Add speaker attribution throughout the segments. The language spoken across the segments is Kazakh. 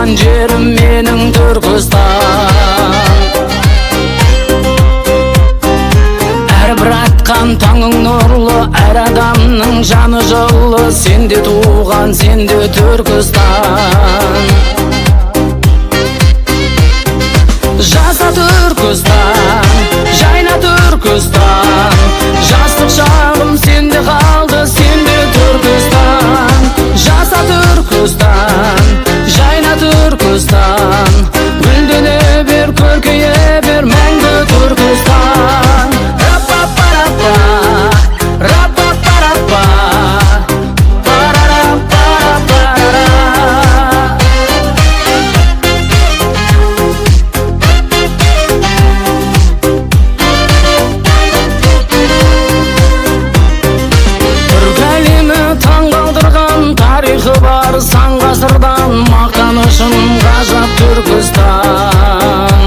Speaker 1: туған жерім менің Түркістан. Әрбір атқан таңың нұрлы, әр адамның жаны жылы. Сенде туған, сенде Түркістан. Жаса Түркістан, жайна Түркістан. Жастық шағым сенде қалды, сенде Түркістан. Жаса Түркістан, жайна Түркістан. Гүлдене бер, көркейе бер, мәңгі Түркістан. Рапа-па-рапа, рапа-па-рапа, парара-пара-парара. Тарихы бар сан ғасырдан, мақтанышым ғажап Түркістан.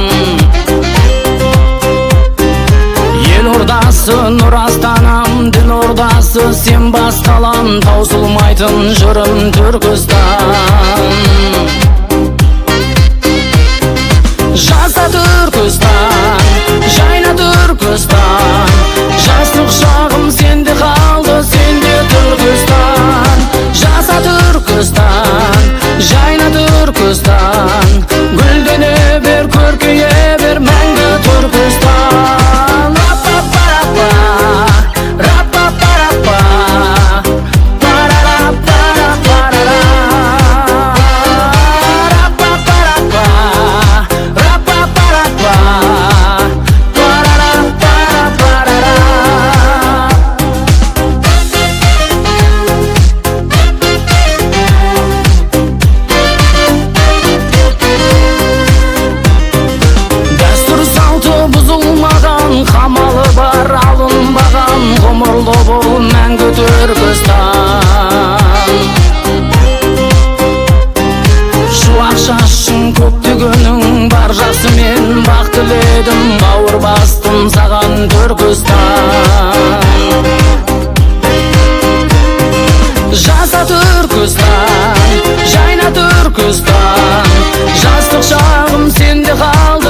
Speaker 1: Ел ордасы нұр астанам, дін ордасы сен басқалам. Таусылмайтын жырым Түркістан. Жаса Түркістан, жайна Түркістан. Жастық шағым сенде қалды, сенде Түркістан. Жаса Түркістан, жайна Түркістан. Гүлдене бер, көркейе бер, мәңгі Түркістан. Рапа-па-рапа, рапа-па-рапа, парара-пара-парара. Рапа-па-рапа, рапа-па-рапа, парара-пара-парара. Қамалы бар алынбаған, ғұмырлы бол мәңгі Түркістан. Шуақ шашың көптігінің бар, жақсымен бақ тіледім, бауыр бастым саған Түркістан. Жаса Түркістан, жайна Түркістан. Жастық шағым сенде қалды,